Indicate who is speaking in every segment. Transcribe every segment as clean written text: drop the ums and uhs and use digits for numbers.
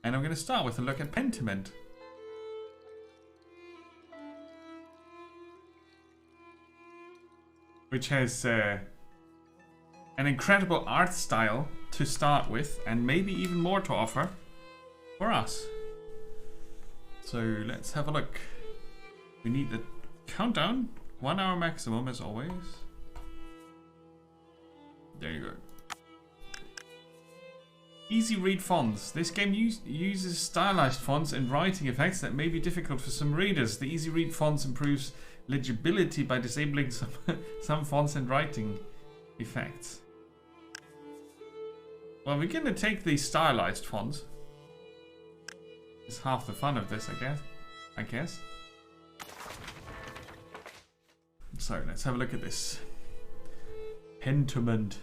Speaker 1: And I'm going to start with a look at Pentiment. Which has an incredible art style to start with, and maybe even more to offer for us. So let's have a look. We need the countdown, 1 hour maximum as always. There you go. Easy read fonts. This game uses stylized fonts and writing effects that may be difficult for some readers. The easy read fonts improves legibility by disabling some fonts and writing effects. Well, we're gonna take the stylized fonts. It's half the fun of this, I guess. So let's have a look at this. Pentiment.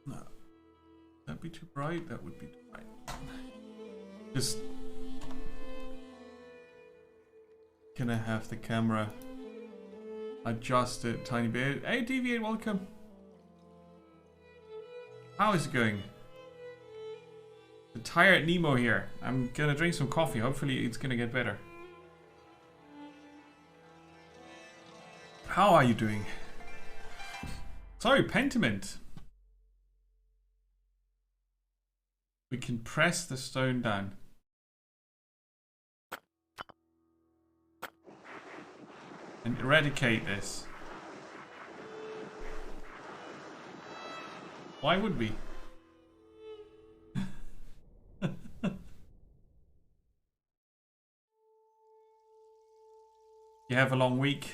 Speaker 1: No. That'd be too bright. That would be too bright. Just gonna have the camera adjusted a tiny bit. Hey, Deviate, welcome. How is it going? The tired Nemo here. I'm gonna drink some coffee. Hopefully it's gonna get better. How are you doing? Sorry, Pentiment. We can press the stone down. And eradicate this. Why would we? You have a long week.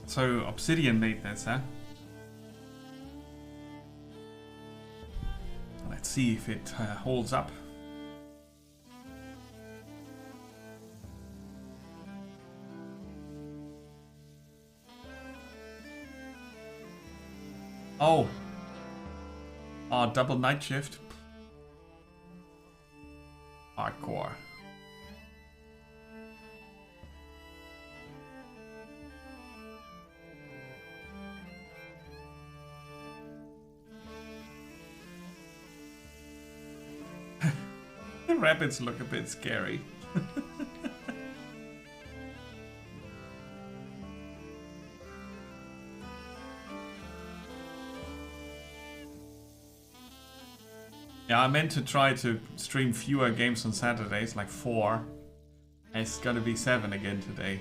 Speaker 1: So Obsidian made this, huh? Let's see if it holds up. Oh. Oh, double night shift. Hardcore. The rabbits look a bit scary. Yeah, I meant to try to stream fewer games on Saturdays, like 4. It's gonna be 7 again today.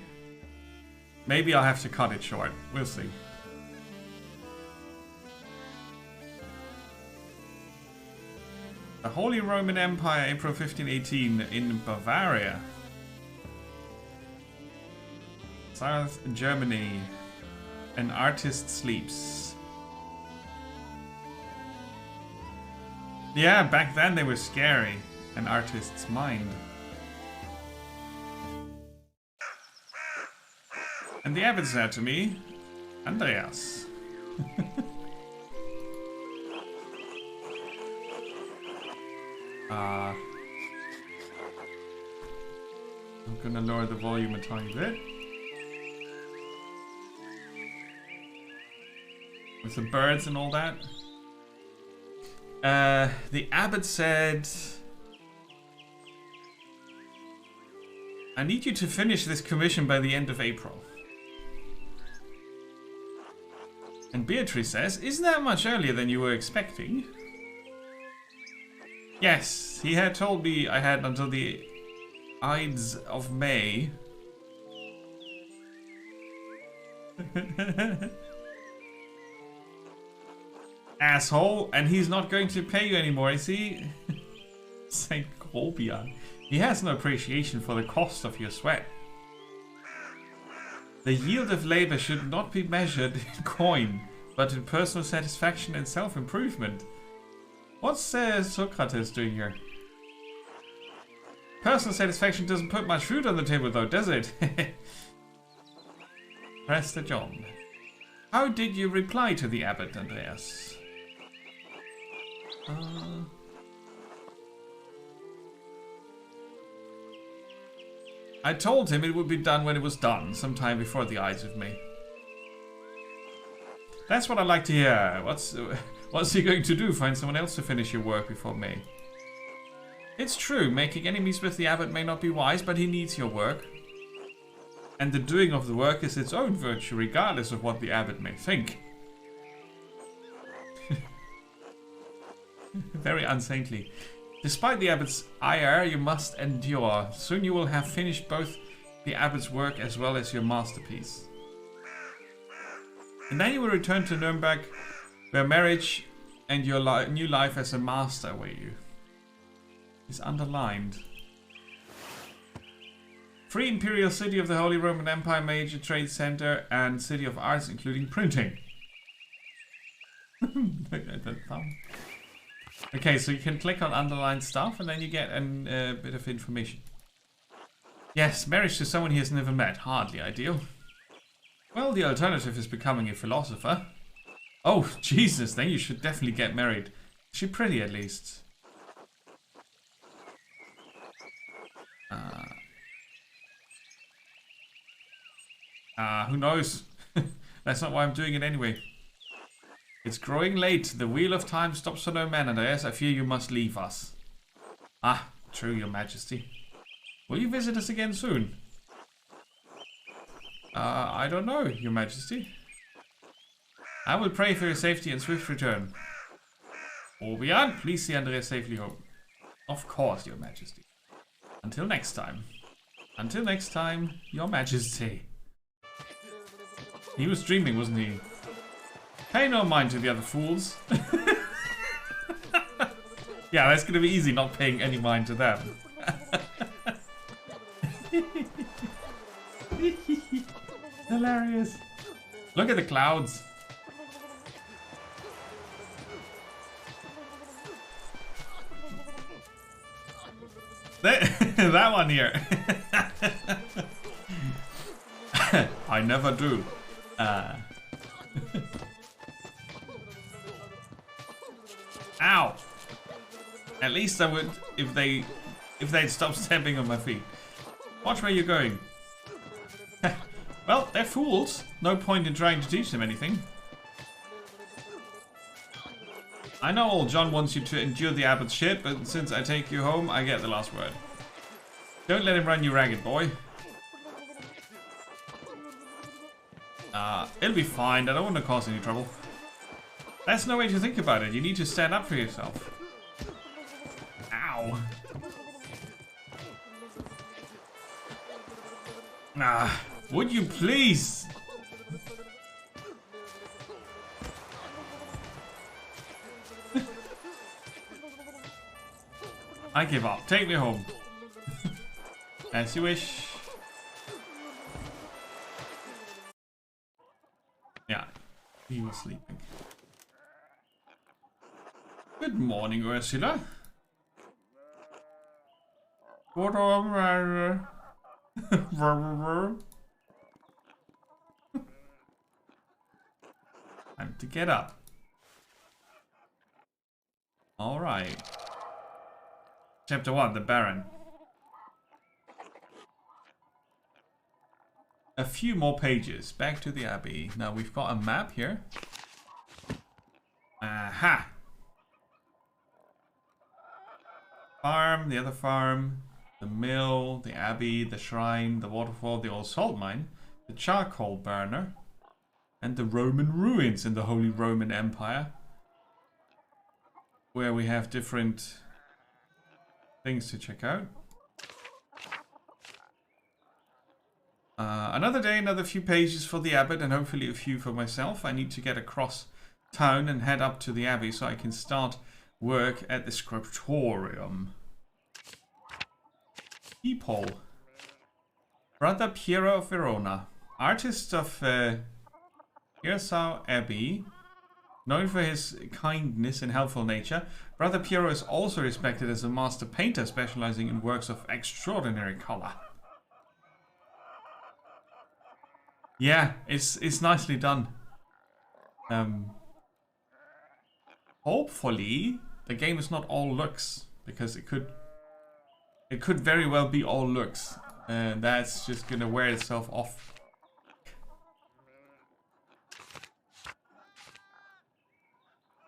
Speaker 1: Maybe I'll have to cut it short. We'll see. The Holy Roman Empire, April 1518, in Bavaria. South Germany. An artist sleeps. Yeah, back then they were scary. An artist's mind. And the abbot said to me, Andreas. I'm gonna lower the volume a tiny bit. With the birds and all that. The abbot said, I need you to finish this commission by the end of April. And Beatrice says, isn't that much earlier than you were expecting? Yes, he had told me I had until the Ides of May. Asshole, and he's not going to pay you anymore, is he? Saint Grobian. He has no appreciation for the cost of your sweat. The yield of labor should not be measured in coin, but in personal satisfaction and self-improvement. What's Socrates doing here? Personal satisfaction doesn't put much food on the table though, does it? Prester John. How did you reply to the abbot, Andreas? I told him it would be done when it was done, sometime before the Ides of May. That's what I like to hear. What's he going to do? Find someone else to finish your work before May? It's true, making enemies with the abbot may not be wise, but he needs your work. And the doing of the work is its own virtue, regardless of what the abbot may think. Very unsaintly. Despite the abbot's ire, you must endure. Soon you will have finished both the abbot's work as well as your masterpiece. And then you will return to Nuremberg, where marriage and your new life as a master await you. Is underlined. Free Imperial City of the Holy Roman Empire, major trade center, and city of arts, including printing. Okay, so you can click on underlined stuff, and then you get a bit of information. Yes, marriage to someone he has never met. Hardly ideal. Well, the alternative is becoming a philosopher. Oh, Jesus, then you should definitely get married. Is she pretty, at least? Who knows? That's not why I'm doing it anyway. It's growing late. The wheel of time stops for no man, and I fear you must leave us. Ah, true, your majesty. Will you visit us again soon? I don't know, your majesty. I will pray for your safety and swift return. Obian, please see Andrea safely home. Of course, your majesty. Until next time. Until next time, your majesty. He was dreaming, wasn't he? Pay no mind to the other fools. Yeah, that's gonna be easy not paying any mind to them. Hilarious. Look at the clouds. That one here. I never do. Ow! At least I would if they'd stop stepping on my feet. Watch where you're going. Well, they're fools. No point in trying to teach them anything. I know old John wants you to endure the abbot's shit, but since I take you home, I get the last word. Don't let him run you ragged, boy. It'll be fine. I don't want to cause any trouble. That's no way to think about it. You need to stand up for yourself. Ow. Would you please? I give up. Take me home. As you wish. Yeah, he was sleeping. Good morning, Ursula. What are time to get up. All right. Chapter 1, the Baron. A few more pages. Back to the Abbey. Now we've got a map here. Aha! Farm, the other farm, the mill, the Abbey, the shrine, the waterfall, the old salt mine, the charcoal burner, and the Roman ruins in the Holy Roman Empire, where we have different things to check out. Another day, another few pages for the abbot, and hopefully a few for myself. I need to get across town and head up to the abbey so I can start work at the scriptorium. People. Brother Piero of Verona, artist of Hirsau Abbey, known for his kindness and helpful nature. Brother Piero is also respected as a master painter, specializing in works of extraordinary color. Yeah, it's nicely done. Hopefully the game is not all looks, because it could very well be all looks. And that's just gonna wear itself off.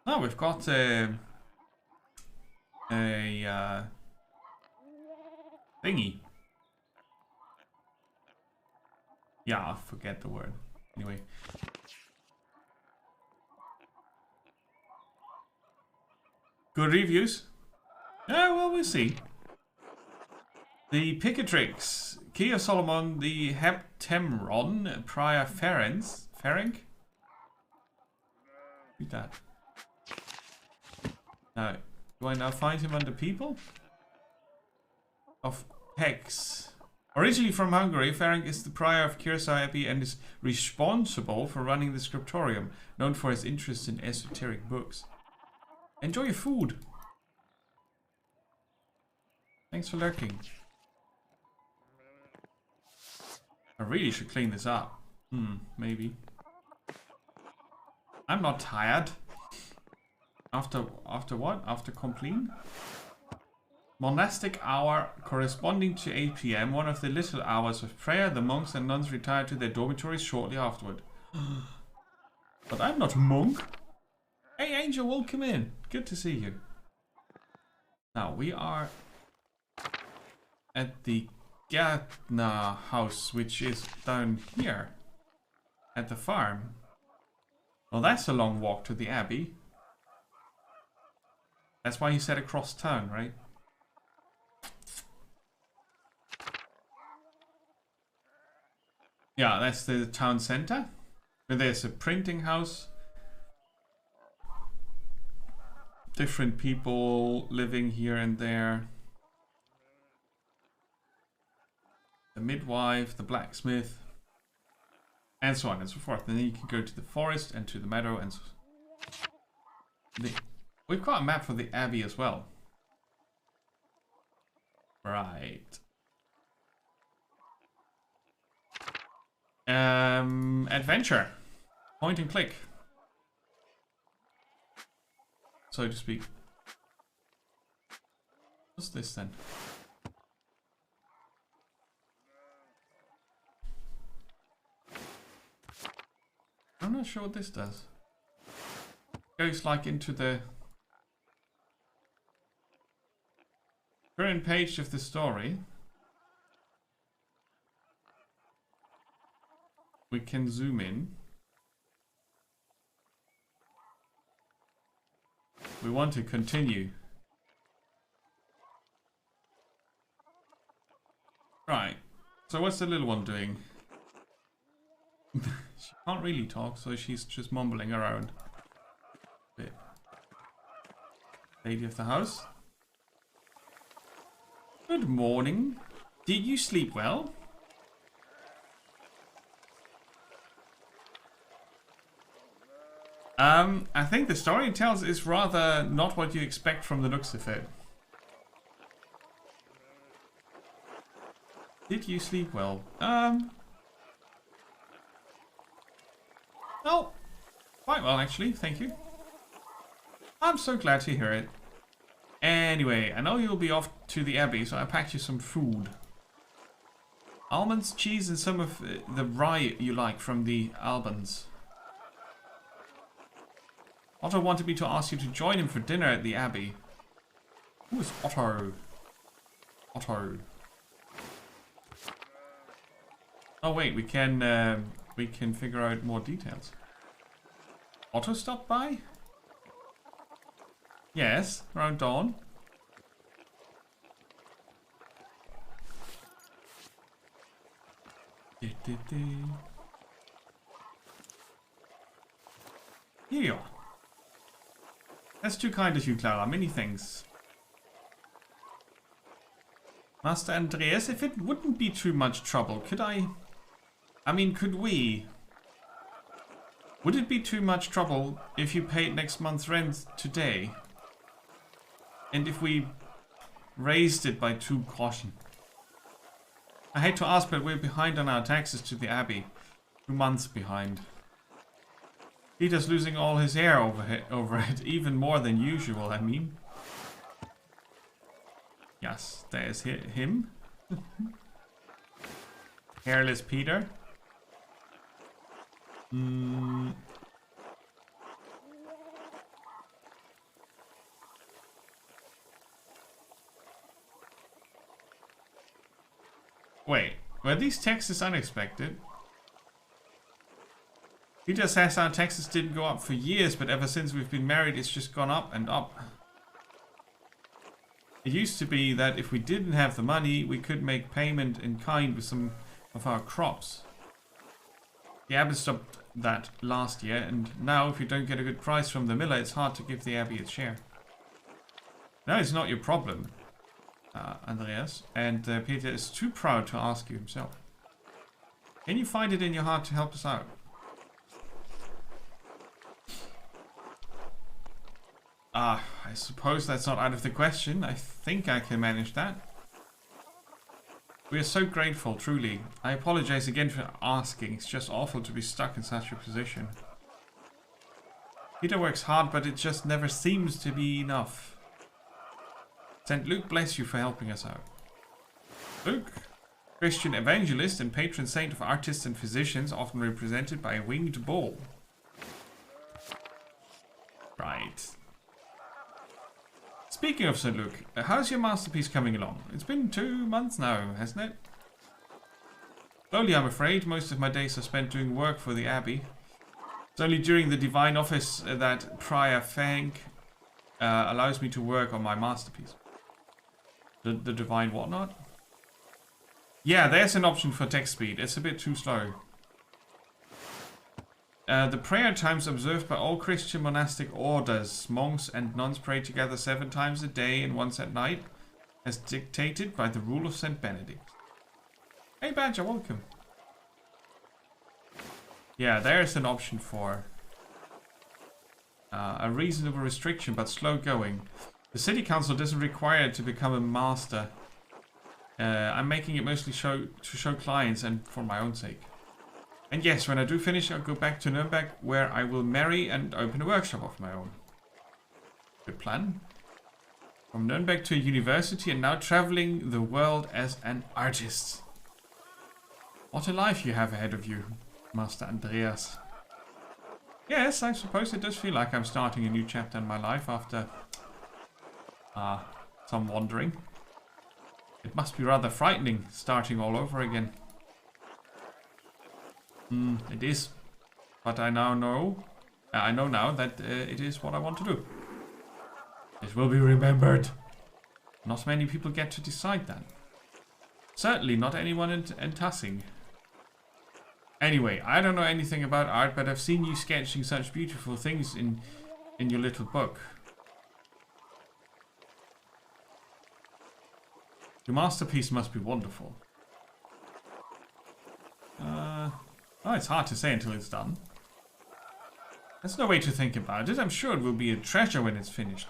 Speaker 1: Oh, we've got a thingy. Yeah, I forget the word. Anyway. Good reviews? Yeah, well, we'll see. The Picatrix, Kia Solomon, the Heptemron, Prior Ferenc? Read that. Now, do I now find him under people? Of Hex. Originally from Hungary, Ferenc is the prior of Kirsai Abbey and is responsible for running the scriptorium, known for his interest in esoteric books. Enjoy your food. Thanks for lurking. I really should clean this up. Maybe. I'm not tired. After what? After completing? Monastic hour corresponding to 8 p.m. One of the little hours of prayer. The monks and nuns retired to their dormitories shortly afterward. But I'm not a monk. Hey Angel, welcome in. Good to see you. Now we are at the Gärtner house, which is down here at the farm. Well, that's a long walk to the abbey. That's why he said across town, right? Yeah, that's the town center. But there's a printing house. Different people living here and there. The midwife, the blacksmith, and so on and so forth. And then you can go to the forest and to the meadow and so. We've got a map for the abbey as well. Right. Adventure. Point and click. So to speak. What's this then? I'm not sure what this does. Goes like into the current page of the story. We can zoom in. We want to continue. Right. So what's the little one doing? She can't really talk, so she's just mumbling around. Bit. Lady of the house. Good morning. Did you sleep well? I think the story it tells is rather not what you expect from the looks of it. Did you sleep well? Oh, quite well actually, thank you. I'm so glad to hear it. Anyway, I know you'll be off to the abbey, so I packed you some food. Almonds, cheese, and some of the rye you like from the Albans. Otto wanted me to ask you to join him for dinner at the abbey. Who is Otto? Otto. Oh wait, we can figure out more details. Otto stopped by? Yes, around dawn. Here you are. That's too kind of you, Clara. Many thanks. Master Andreas, if it wouldn't be too much trouble, could could we? Would it be too much trouble if you paid next month's rent today? And if we raised it by 2 groschen? I hate to ask, but we're behind on our taxes to the abbey. 2 months behind. Peter's losing all his hair over it, even more than usual, I mean. Yes, there's him. Careless Peter. Wait, were these taxes unexpected? Peter says our taxes didn't go up for years, but ever since we've been married, it's just gone up and up. It used to be that if we didn't have the money, we could make payment in kind with some of our crops. The abbey stopped that last year, and now if you don't get a good price from the miller, it's hard to give the abbey its share. No, it's not your problem, Andreas, and Peter is too proud to ask you himself. Can you find it in your heart to help us out? I suppose that's not out of the question. I think I can manage that. We are so grateful, truly. I apologize again for asking. It's just awful to be stuck in such a position. Peter works hard, but it just never seems to be enough. St. Luke bless you for helping us out. Luke, Christian evangelist and patron saint of artists and physicians, often represented by a winged bull. Right. Speaking of St. Luke, how's your masterpiece coming along? It's been 2 months now, hasn't it? Slowly, I'm afraid. Most of my days are spent doing work for the abbey. It's only during the divine office that Prior Fang allows me to work on my masterpiece. The divine whatnot? Yeah, there's an option for text speed. It's a bit too slow. The prayer times observed by all Christian monastic orders. Monks and nuns pray together 7 times a day and once at night, as dictated by the rule of St. Benedict. Hey Badger, welcome. Yeah, there's an option for a reasonable restriction, but slow going. The city council doesn't require it to become a master. I'm making it mostly to show clients and for my own sake. And yes, when I do finish, I'll go back to Nuremberg, where I will marry and open a workshop of my own. Good plan. From Nuremberg to university and now traveling the world as an artist. What a life you have ahead of you, Master Andreas. Yes, I suppose it does feel like I'm starting a new chapter in my life after some wandering. It must be rather frightening, starting all over again. It is, but I now know, I know now that it is what I want to do. It will be remembered. Not many people get to decide that. Certainly not anyone in Tassing. Anyway, I don't know anything about art, but I've seen you sketching such beautiful things in your little book. Your masterpiece must be wonderful. Oh, it's hard to say until it's done. There's no way to think about it. I'm sure it will be a treasure when it's finished.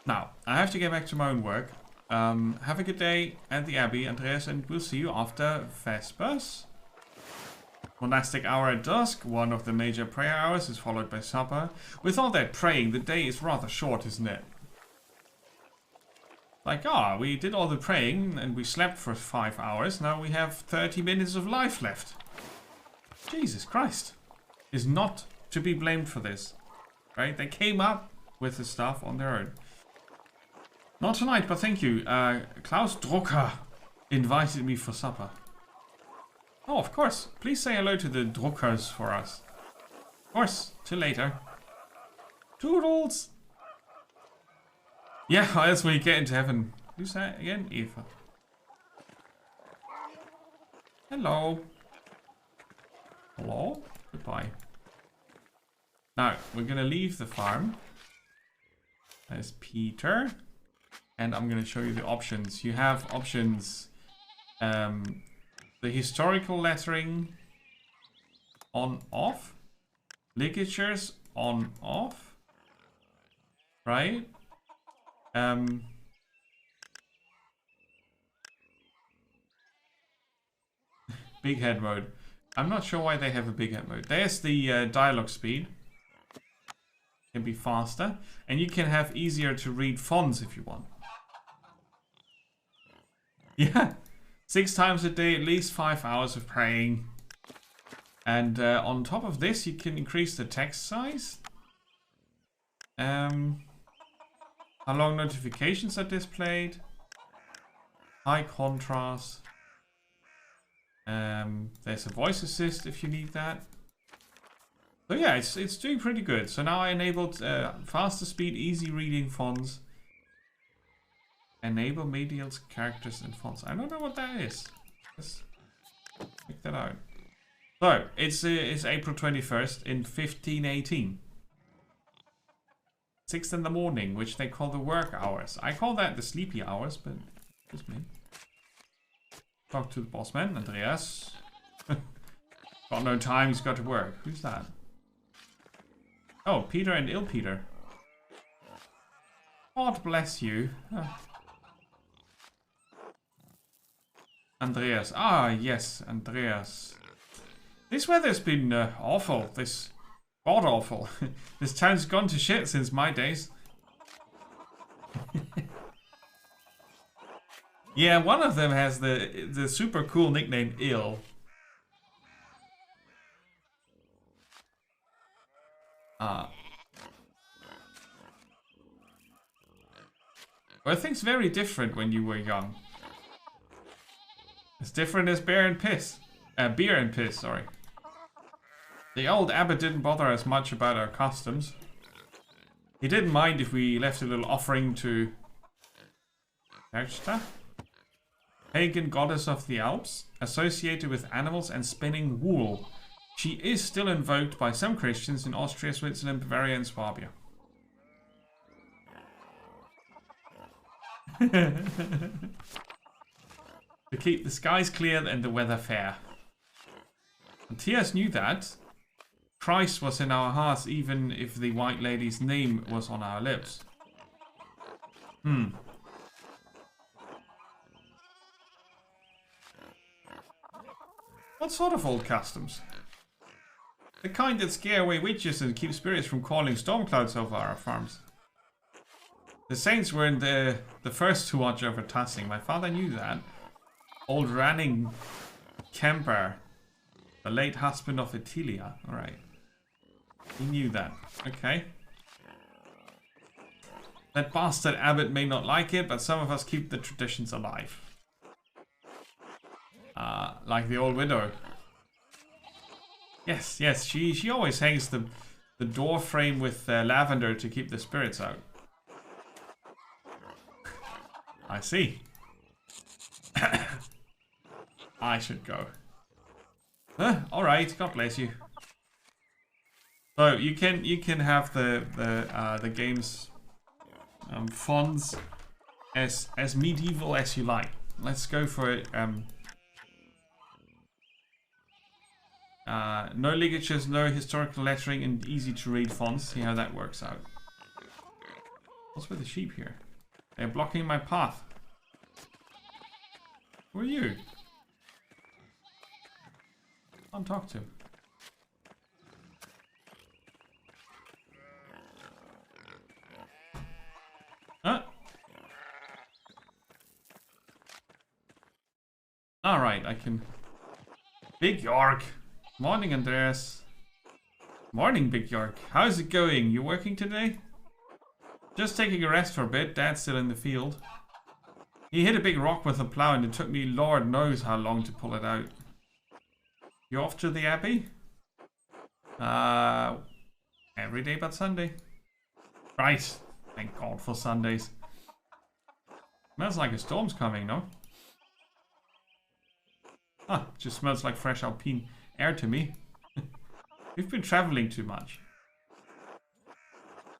Speaker 1: Now, I have to get back to my own work. Have a good day at the Abbey, Andreas, and we'll see you after Vespers. Monastic hour at dusk, one of the major prayer hours, is followed by supper. With all that praying, the day is rather short, isn't it? Like, we did all the praying and we slept for 5 hours. Now we have 30 minutes of life left. Jesus Christ. Is not to be blamed for this. Right? They came up with the stuff on their own. Not tonight, but thank you. Klaus Drucker invited me for supper. Oh, of course. Please say hello to the Druckers for us. Of course. Till later. Toodles! Yeah, as we get into heaven. Who's that again? Eva. Hello. Hello? Goodbye. Now, we're gonna leave the farm. There's Peter. And I'm gonna show you the options. You have options. The historical lettering on off. Ligatures on off. Right? Big head mode. I'm not sure why they have a big head mode. There's the dialogue speed. Can be faster. And you can have easier to read fonts if you want. Yeah. 6 times a day, at least 5 hours of praying. And on top of this, you can increase the text size. How long notifications are displayed. High contrast. There's a voice assist if you need that. So yeah, it's doing pretty good. So now I enabled faster speed, easy reading fonts. Enable medial characters and fonts. I don't know what that is. Let's check that out. So it's April 21st in 1518. 6 in the morning, which they call the work hours. I call that the sleepy hours, but just me. Talk to the boss man, Andreas. Got no time, he's got to work. Who's that? Oh, Peter and ill Peter. God bless you. Andreas. Ah, yes, Andreas. This weather's been awful. This god awful. This town's gone to shit since my days. Yeah, one of them has the super cool nickname Ill. Well, things very different when you were young. As different as beer and piss. Beer and piss, sorry. The old abbot didn't bother us much about our customs. He didn't mind if we left a little offering to Erchta, pagan goddess of the Alps, associated with animals and spinning wool. She is still invoked by some Christians in Austria, Switzerland, Bavaria and Swabia. To keep the skies clear and the weather fair. Matthias knew that. Christ was in our hearts even if the white lady's name was on our lips. What sort of old customs? The kind that scare away witches and keep spirits from calling storm clouds over our farms. The saints were in the first to watch over Tassing. My father knew that. Old Ranning Kemper, the late husband of Etilia. Alright. He knew that. Okay. That bastard abbot may not like it, but some of us keep the traditions alive. Like the old widow. Yes, yes, she always hangs the door frame with lavender to keep the spirits out. I see. I should go. Alright, God bless you. So you can have the game's fonts as medieval as you like. Let's go for it. No ligatures, no historical lettering, and easy to read fonts. See how that works out. What's with the sheep here? They're blocking my path. Who are you? Can't talk to. Huh? Alright, I can... Big York. Morning, Andreas. Morning, Big York. How's it going? You working today? Just taking a rest for a bit. Dad's still in the field. He hit a big rock with a plow and it took me Lord knows how long to pull it out. You off to the Abbey? Every day but Sunday. Right. Thank God for Sundays. Smells like a storm's coming, no? Ah, just smells like fresh alpine air to me. You've been traveling too much.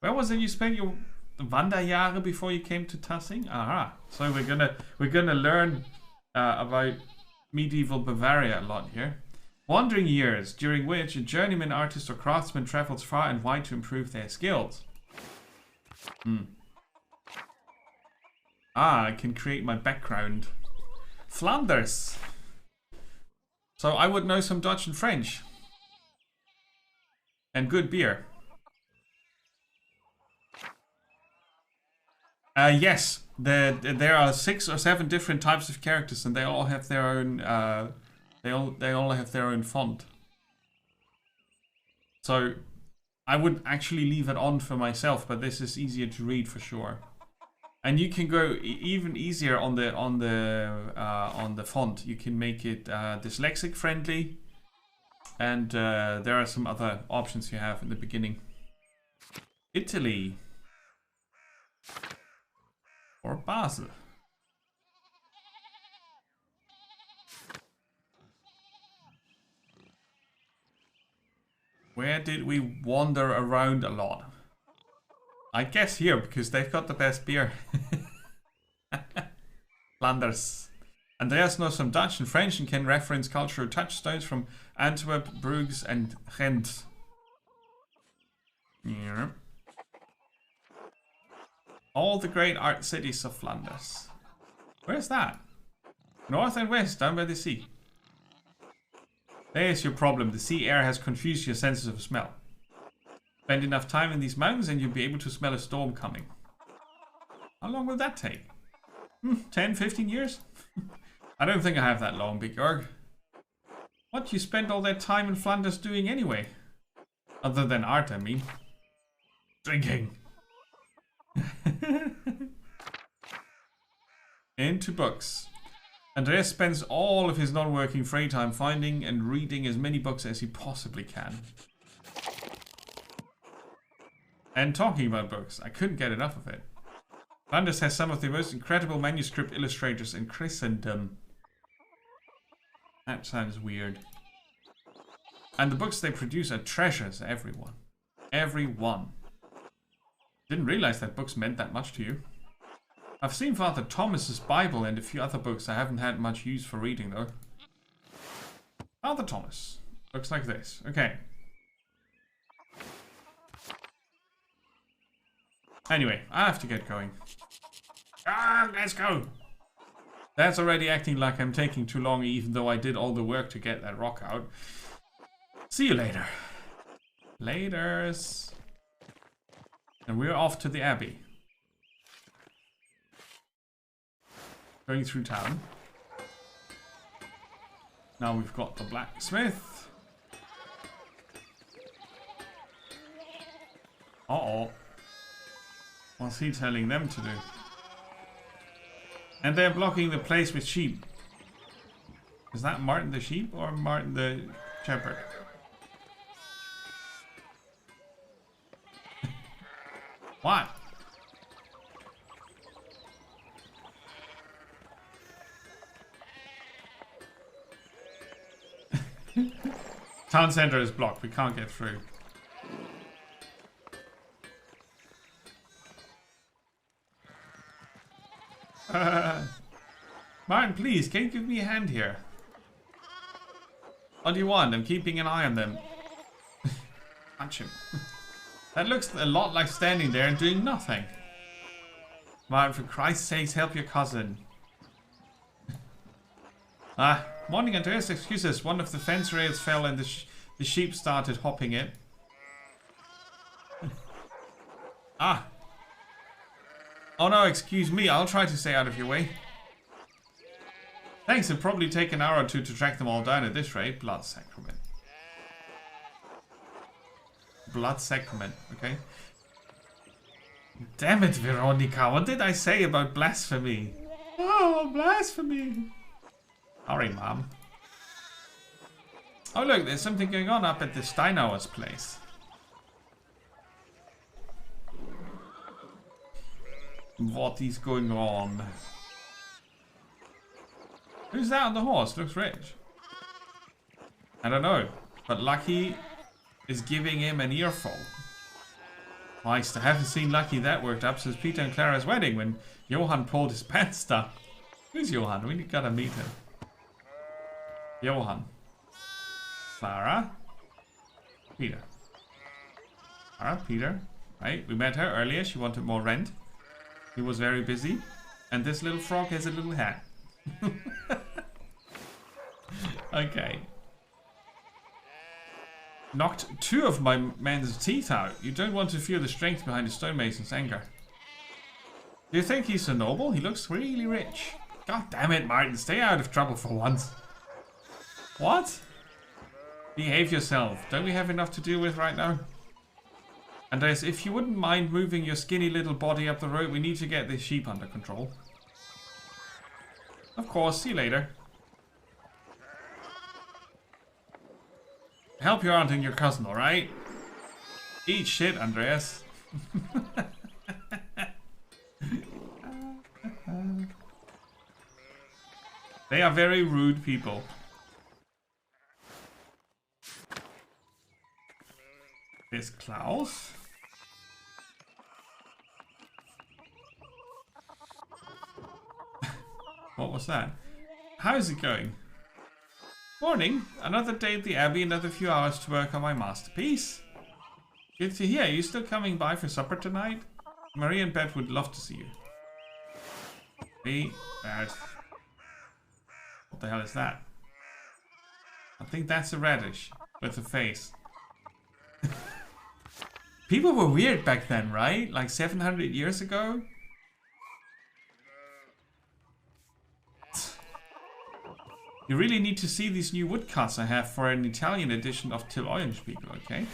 Speaker 1: Where was it you spent your Wanderjahre before you came to Tassing? Aha. So we're gonna learn about medieval Bavaria a lot here. Wandering years, during which a journeyman artist or craftsman travels far and wide to improve their skills. Ah, I can create my background. Flanders. So I would know some Dutch and French. And good beer. Yes, there are 6 or 7 different types of characters, and they all have their own. They all have their own font. So I would actually leave it on for myself, but this is easier to read for sure. And you can go even easier on the font. You can make it dyslexic friendly, and there are some other options you have in the beginning. Italy or Basel. Where did we wander around a lot? I guess here, because they've got the best beer. Flanders. Andreas knows some Dutch and French and can reference cultural touchstones from Antwerp, Bruges and Ghent. Yeah. All the great art cities of Flanders. Where's that? North and west, down by the sea. There's your problem. The sea air has confused your senses of smell. Spend enough time in these mountains and you'll be able to smell a storm coming. How long will that take? 10, 15 years? I don't think I have that long, Big Jorg. What you spent all that time in Flanders doing anyway? Other than art, I mean. Drinking. Into books. Andreas spends all of his non-working free time finding and reading as many books as he possibly can. And talking about books, I couldn't get enough of it. Flanders has some of the most incredible manuscript illustrators in Christendom. That sounds weird. And the books they produce are treasures, everyone. Everyone. Didn't realize that books meant that much to you. I've seen Father Thomas's Bible and a few other books I haven't had much use for reading though. Father Thomas. Looks like this. Okay. Anyway, I have to get going. Let's go! That's already acting like I'm taking too long even though I did all the work to get that rock out. See you later. Laters. And we're off to the Abbey. Going through town. Now we've got the blacksmith. Uh-oh. What's he telling them to do? And they're blocking the place with sheep. Is that Martin the sheep or Martin the shepherd? What? Town center is blocked. We can't get through. Martin, please, can you give me a hand here? What do you want? I'm keeping an eye on them. Punch him. That looks a lot like standing there and doing nothing. Martin, for Christ's sakes, help your cousin. Morning, Andreas. Excuses. One of the fence rails fell and the sheep started hopping it. Oh no, excuse me. I'll try to stay out of your way. Thanks. It'll probably take an hour or two to track them all down at this rate. Blood sacrament. Blood sacrament. Okay. Damn it, Veronica. What did I say about blasphemy? Oh, blasphemy. Sorry, Mom. Oh, look. There's something going on up at the Steinauer's place. What is going on? Who's that on the horse? Looks rich. I don't know. But Lucky is giving him an earful. Christ, I haven't seen Lucky that worked up since Peter and Clara's wedding when Johann pulled his pants down. Who's Johann? We gotta meet him. Johann. Clara. Peter. Clara, Peter. Right, we met her earlier. She wanted more rent. He was very busy. And this little frog has a little hat. Okay. Knocked 2 of my man's teeth out. You don't want to feel the strength behind the stonemason's anger. Do you think he's a noble? He looks really rich. God damn it, Martin. Stay out of trouble for once. What? Behave yourself. Don't we have enough to deal with right now? Andreas, if you wouldn't mind moving your skinny little body up the road, we need to get the sheep under control. Of course, see you later. Help your aunt and your cousin, alright? Eat shit, Andreas. They are very rude people. There's Klaus. What was that? How is it going? Morning. Another day at the Abbey, another few hours to work on my masterpiece. Good to hear. Are you still coming by for supper tonight? Marie and Beth would love to see you. What the hell is that? I think that's a radish with a face. People were weird back then, right? Like 700 years ago? You really need to see these new woodcuts I have for an Italian edition of Till Eulenspiegel, okay?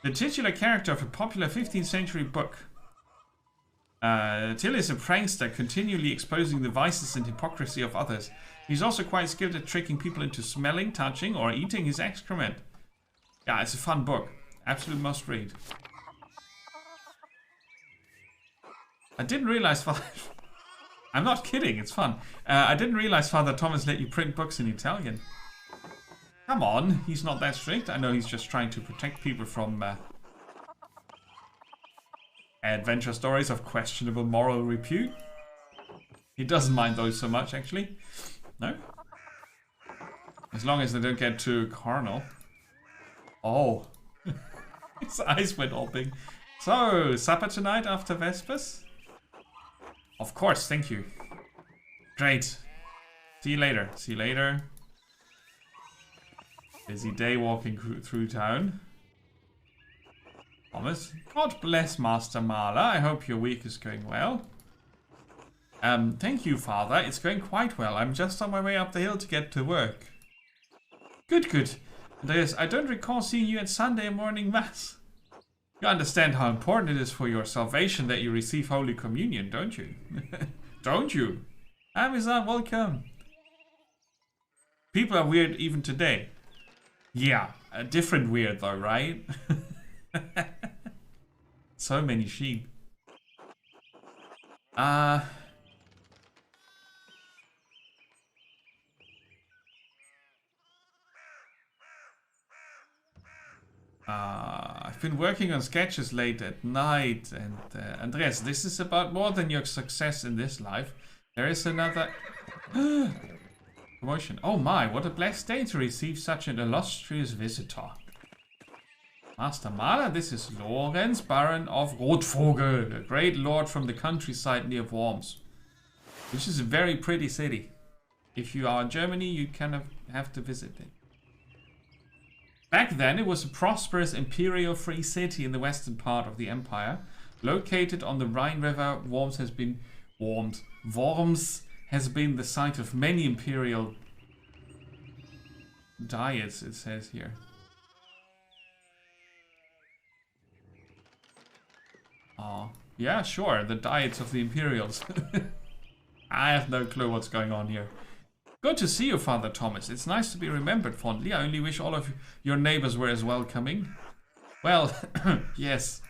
Speaker 1: The titular character of a popular 15th century book. Till is a prankster, continually exposing the vices and hypocrisy of others. He's also quite skilled at tricking people into smelling, touching, or eating his excrement. Yeah, it's a fun book. Absolute must read. I didn't realize Father... I'm not kidding, it's fun. I didn't realize Father Thomas let you print books in Italian. Come on, he's not that strict. I know he's just trying to protect people from adventure stories of questionable moral repute. He doesn't mind those so much, actually. No? As long as they don't get too carnal. Oh. His eyes went all big. So, supper tonight after Vespers? Of course, thank you. Great. See you later. See you later. Busy day walking through town. Thomas. God bless Master Marla. I hope your week is going well. Thank you, Father. It's going quite well. I'm just on my way up the hill to get to work. Good, good. Andreas, I don't recall seeing you at Sunday morning Mass. You understand how important it is for your salvation that you receive Holy Communion, don't you? Don't you? Amazon, welcome. People are weird even today. Yeah, a different weird though, right? So many sheep. I've been working on sketches late at night, and Andreas, this is about more than your success in this life. There is another promotion. Oh my, what a blessed day to receive such an illustrious visitor. Master Mahler, this is Lorenz, Baron of Rotvogel, a great lord from the countryside near Worms, which is a very pretty city. If you are in Germany, you kind of have to visit it. Back then, it was a prosperous imperial free city in the western part of the empire. Located on the Rhine River, Worms has been the site of many imperial diets, it says here. Yeah, sure, the diets of the Imperials. I have no clue what's going on here. Good to see you, Father Thomas. It's nice to be remembered fondly. I only wish all of your neighbors were as welcoming. Well, yes.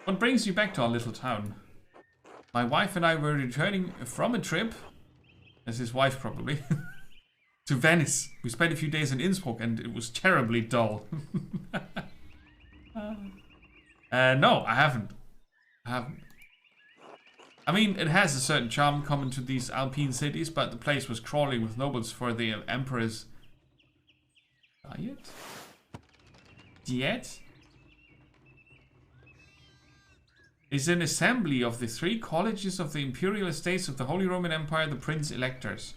Speaker 1: What brings you back to our little town? My wife and I were returning from a trip, as his wife probably, to Venice. We spent a few days in Innsbruck and it was terribly dull. No, I haven't. I mean, it has a certain charm common to these Alpine cities, but the place was crawling with nobles for the Emperor's diet? Is an assembly of the 3 colleges of the Imperial Estates of the Holy Roman Empire, the Prince Electors.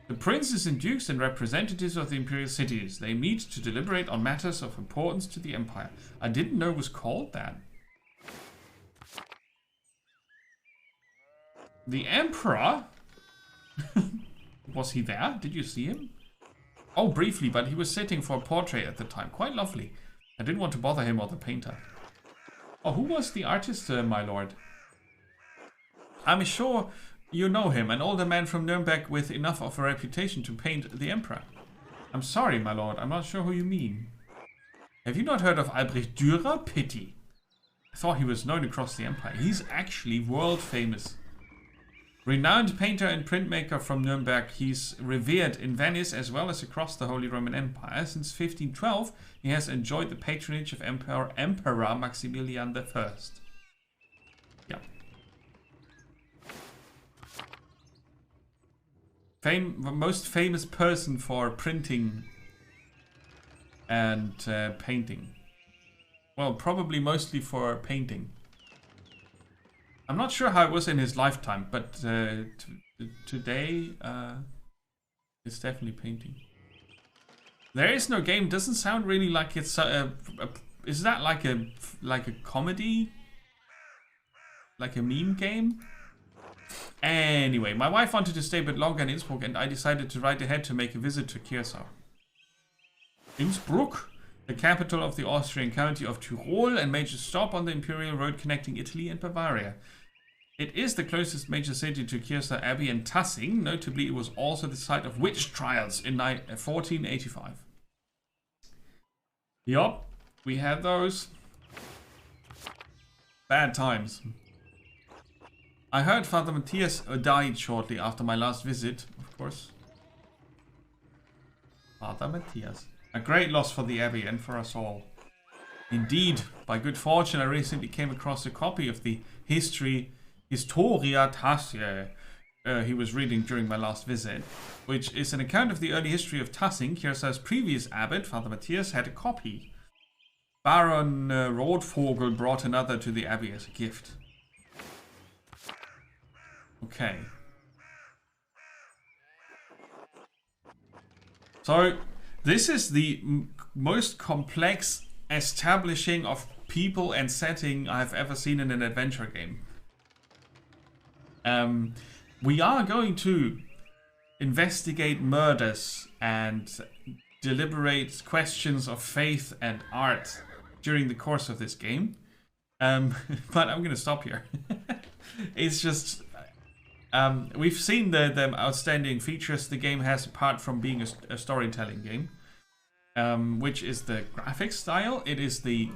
Speaker 1: The princes and dukes and representatives of the imperial cities. They meet to deliberate on matters of importance to the empire. I didn't know it was called that. The Emperor? Was he there? Did you see him? Oh, briefly, but he was sitting for a portrait at the time. Quite lovely. I didn't want to bother him or the painter. Oh, who was the artist, my lord? I'm sure you know him, an older man from Nuremberg with enough of a reputation to paint the Emperor. I'm sorry, my lord, I'm not sure who you mean. Have you not heard of Albrecht Dürer? Pity. I thought he was known across the empire. He's actually world famous. Renowned painter and printmaker from Nuremberg, he's revered in Venice as well as across the Holy Roman Empire. Since 1512, he has enjoyed the patronage of Emperor Maximilian I. Yeah. The most famous person for printing and painting. Well, probably mostly for painting. I'm not sure how it was in his lifetime, but today it's definitely painting. There is no game. Doesn't sound really like it's is that like a comedy, like a meme game? Anyway, my wife wanted to stay a bit longer in Innsbruck, and I decided to ride ahead to make a visit to Kiersau. Innsbruck, the capital of the Austrian county of Tyrol and major stop on the imperial road connecting Italy and Bavaria. It is the closest major city to Kiersau Abbey and Tassing. Notably, it was also the site of witch trials in 1485. Yup, we had those. Bad times. I heard Father Matthias died shortly after my last visit, of course. Father Matthias. A great loss for the Abbey and for us all. Indeed, by good fortune, I recently came across a copy of the Historia Tassiae he was reading during my last visit, which is an account of the early history of Tassing. Kiersau's previous abbot, Father Matthias, had a copy. Baron Rothvogel brought another to the Abbey as a gift. Okay. So, this is the most complex establishing of people and setting I've ever seen in an adventure game. We are going to investigate murders and deliberate questions of faith and art during the course of this game. But I'm going to stop here. It's just... we've seen the outstanding features the game has apart from being a storytelling game, which is the graphics style. It is the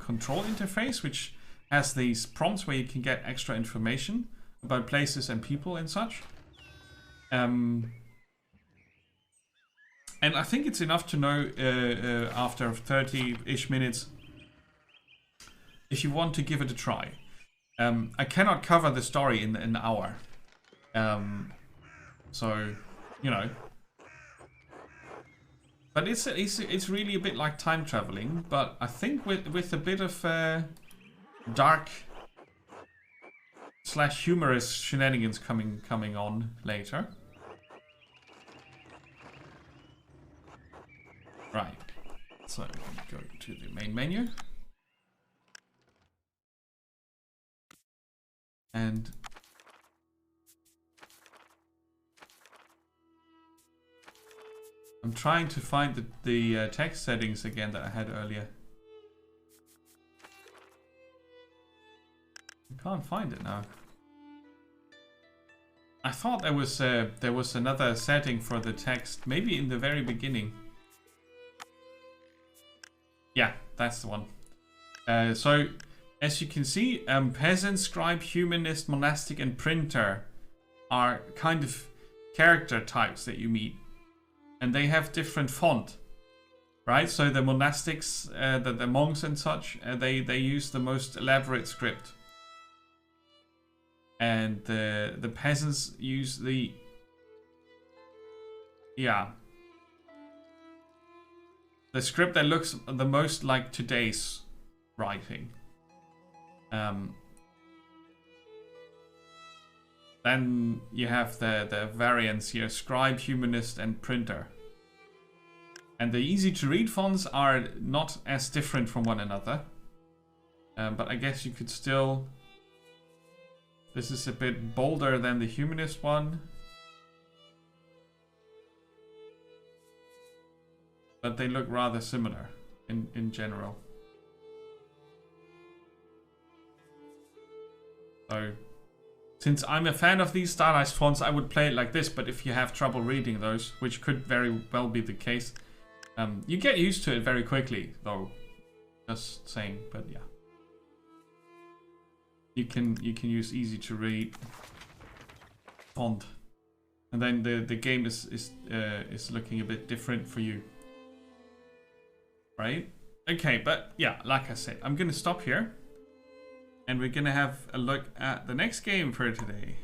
Speaker 1: control interface, which has these prompts where you can get extra information about places and people and such. And I think it's enough to know after 30-ish minutes if you want to give it a try. I cannot cover the story in an hour. So, you know. But it's really a bit like time traveling, but I think with a bit of dark / humorous shenanigans coming on later. Right. So go to the main menu. And I'm trying to find the text settings again that I had earlier. I can't find it now. I thought there was another setting for the text, maybe in the very beginning. Yeah, that's the one. So, as you can see, peasant, scribe, humanist, monastic, and printer are kind of character types that you meet. And they have different font, right? So the monastics, the monks and such, they use the most elaborate script. And the peasants use the... Yeah. The script that looks the most like today's writing. Then you have the variants here, scribe, humanist, and printer. And the easy to read fonts are not as different from one another. But I guess you could still This is a bit bolder than the Humanist one. But they look rather similar in general. So, since I'm a fan of these stylized fonts, I would play it like this, but if you have trouble reading those, which could very well be the case, you get used to it very quickly, though. Just saying, but yeah. You can use easy to read font, and then the game is looking a bit different for you, right? Okay, but yeah, like I said, I'm gonna stop here, and we're gonna have a look at the next game for today.